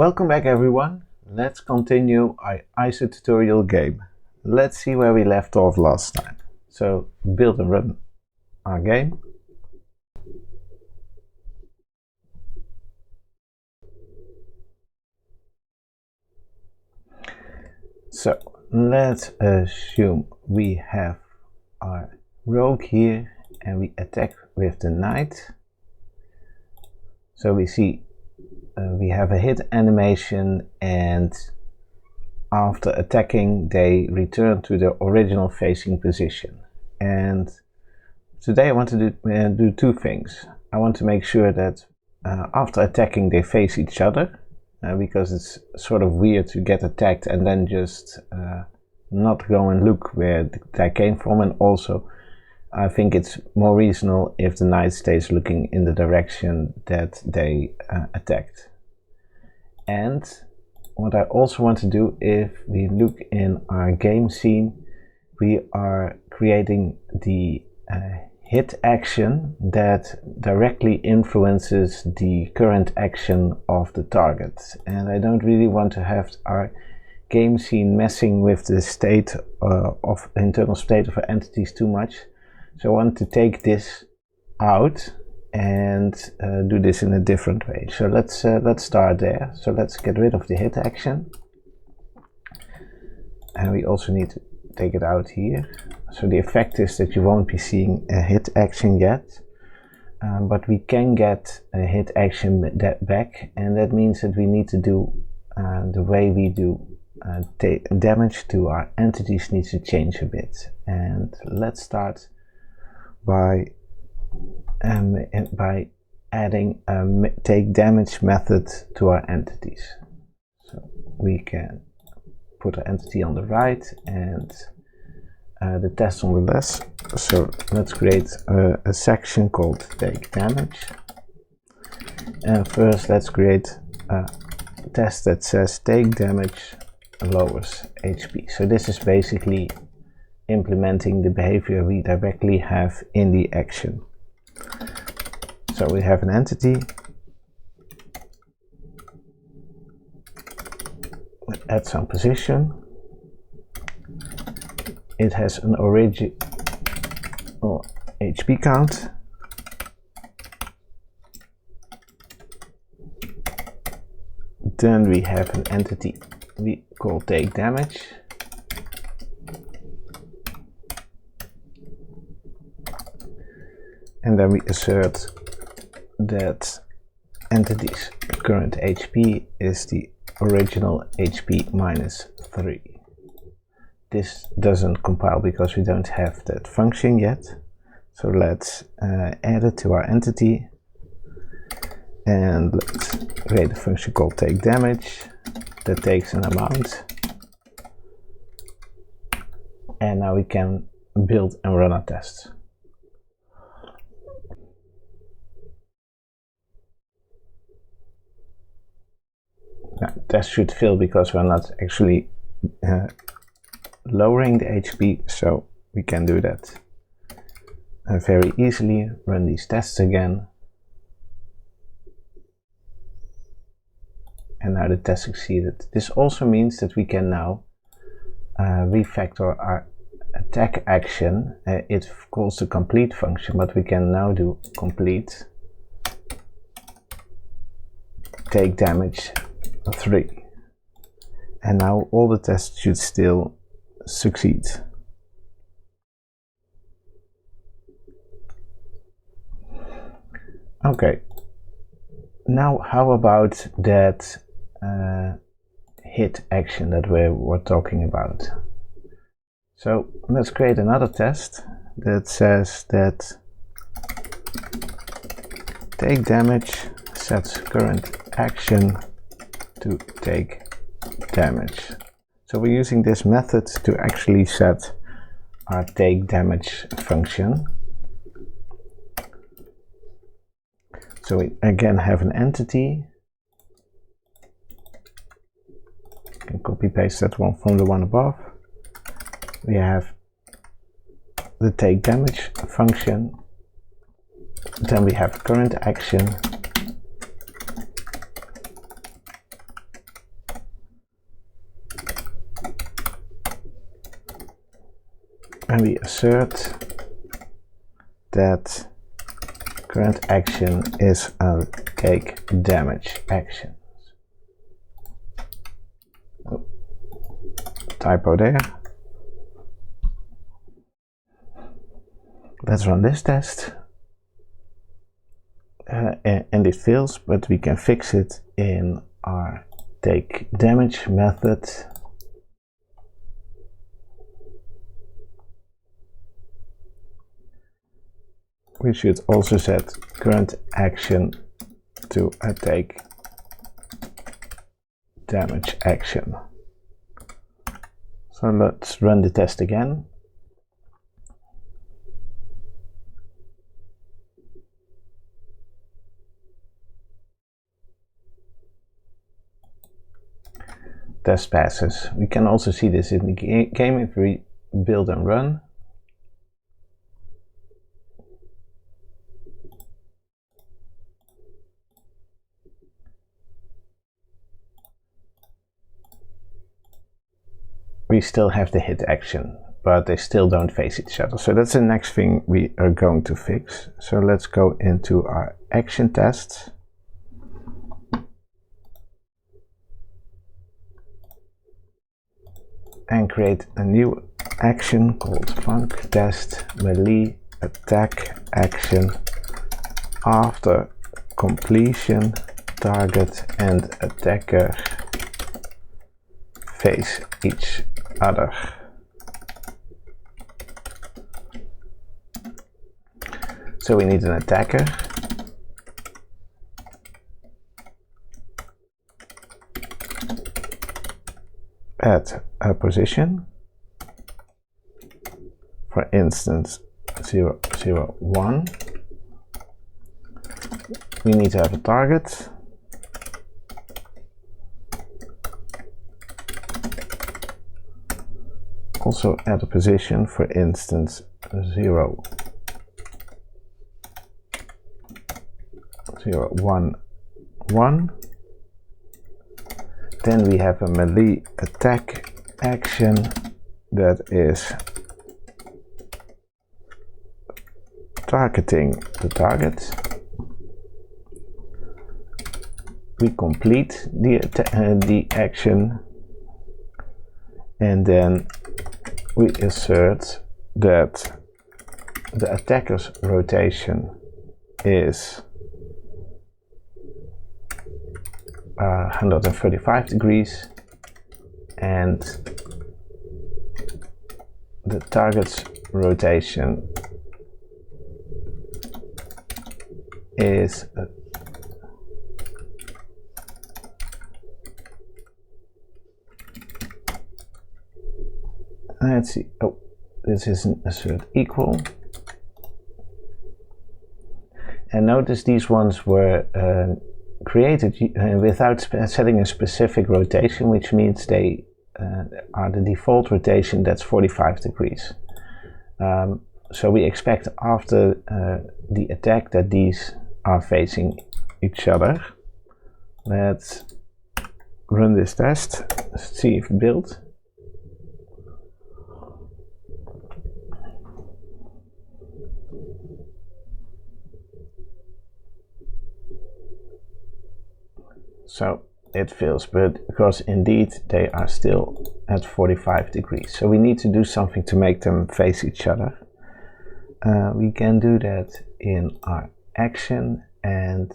Welcome back everyone. Let's continue our ISO tutorial game. Let's see where we left off last time. So build and run our game. So let's assume we have our rogue here and we attack with the knight. So we see we have a hit animation, and after attacking they return to their original facing position. And today I want to do two things. I want to make sure that after attacking they face each other, because it's sort of weird to get attacked and then just not go and look where the attack came from. And also I think it's more reasonable if the knight stays looking in the direction that they attacked. And what I also want to do, if we look in our game scene, we are creating the hit action that directly influences the current action of the target. And I don't really want to have our game scene messing with the state of internal state of our entities too much. So I want to take this out and do this in a different way. So let's start there. So let's get rid of the hit action, and we also need to take it out here. So the effect is that you won't be seeing a hit action yet, but we can get a hit action back, and that means that we need to do the way we do damage to our entities needs to change a bit. And let's start by adding a take damage method to our entities. So we can put our entity on the right and the test on the left. So let's create a section called take damage. And first let's create a test that says take damage lowers HP. So this is basically implementing the behavior we directly have in the action. So we have an entity, add some position, it has an original HP count, then we have an entity we call take damage, and then we assert that entity's current HP is the original HP minus 3. This doesn't compile because we don't have that function yet. So let's add it to our entity, and let's create a function called take damage that takes an amount. And now we can build and run our tests. Now, test should fail because we're not actually lowering the HP, so we can do that very easily. Run these tests again, and now the test succeeded. This also means that we can now refactor our attack action. It calls the complete function, but we can now do complete take damage 3, and now all the tests should still succeed. Okay, now how about that hit action that we were talking about? So let's create another test that says that take damage sets current action to take damage. So we're using this method to actually set our take damage function. So we again have an entity. You can copy paste that one from the one above. We have the take damage function. Then we have current action. and we assert that current action is a take damage action. Oh, typo there. Let's run this test. And it fails, but we can fix it in our take damage method. We should also set current action to a take damage action. So let's run the test again. Test passes. We can also see this in the game if we build and run. We still have the hit action, but they still don't face each other. So that's the next thing we are going to fix. So let's go into our action tests. And create a new action called func test melee attack action. After completion, target and attacker face each other. So we need an attacker. At a position, for instance 0, 0, 1. We need to have a target. Also at a position, for instance 0, 0, 1, 1. Then we have a melee attack action that is targeting the target. We complete the action, and then we assert that the attacker's rotation is 135 degrees and the target's rotation is let's see, oh, this is an assert equal. And notice these ones were created without setting a specific rotation, which means they are the default rotation, that's 45 degrees. So we expect after the attack that these are facing each other. Let's run this test, see if it builds. So it fails, but because indeed they are still at 45 degrees. So we need to do something to make them face each other. We can do that in our action, and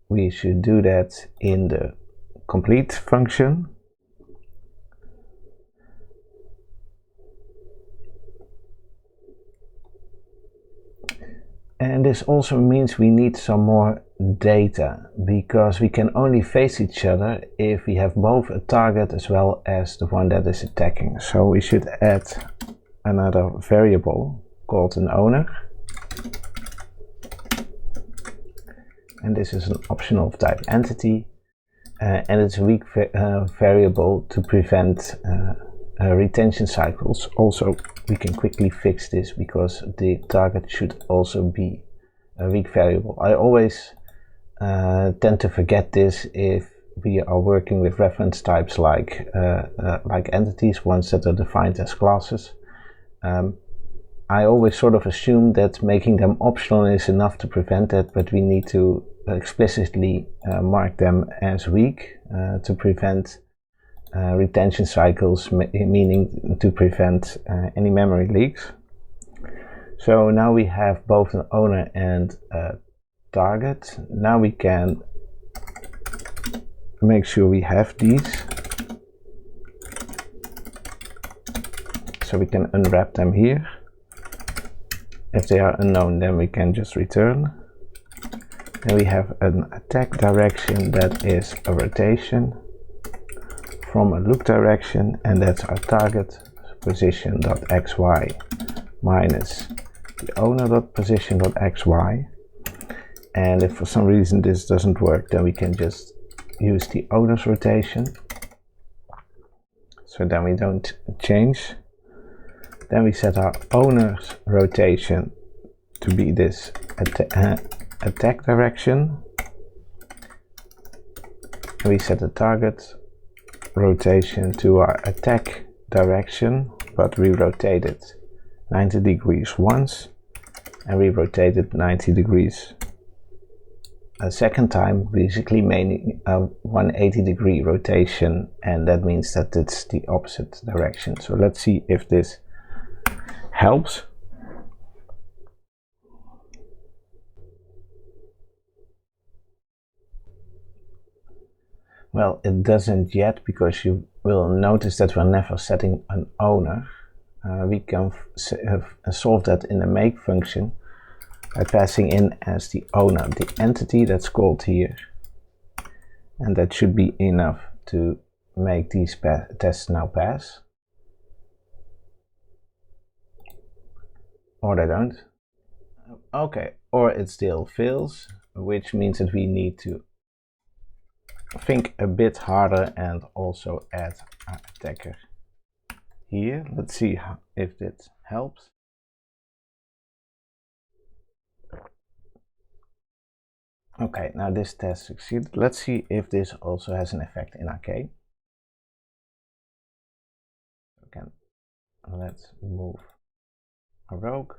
we should do that in the complete function. And this also means we need some more data, because we can only face each other if we have both a target as well as the one that is attacking. So we should add another variable called an owner. And this is an optional of type entity, and it's a weak variable to prevent retention cycles. Also, we can quickly fix this because the target should also be a weak variable. I always tend to forget this if we are working with reference types like entities, ones that are defined as classes. I always sort of assume that making them optional is enough to prevent that, but we need to explicitly mark them as weak to prevent retention cycles, meaning to prevent any memory leaks. So now we have both an owner and a target. Now we can make sure we have these. So we can unwrap them here. If they are unknown, then we can just return. Then we have an attack direction that is a rotation from a look direction, and that's our target position.xy minus the owner.position.xy. And if for some reason this doesn't work, then we can just use the owner's rotation. So then we don't change. Then we set our owner's rotation to be this attack direction. And we set the target rotation to our attack direction, but we rotate it 90 degrees once, and we rotate it 90 degrees a second time, basically meaning a 180 degree rotation, and that means that it's the opposite direction. So let's see if this helps. Well, it doesn't yet, because you will notice that we're never setting an owner. We can solve that in the make function by passing in as the owner the entity that's called here, and that should be enough to make these tests now pass. Or they don't. Okay, or it still fails, which means that we need to think a bit harder and also add an attacker here. Let's see if that helps. Okay, now this test succeeded. Let's see if this also has an effect in arcade. Okay, let's move a rogue.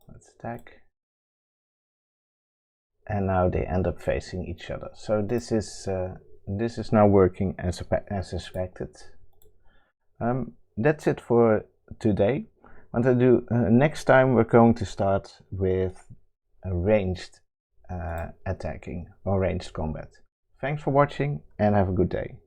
Let's stack. And now they end up facing each other. So this is now working as expected. That's it for today. What I do next time, we're going to start with ranged attacking or ranged combat. Thanks for watching and have a good day.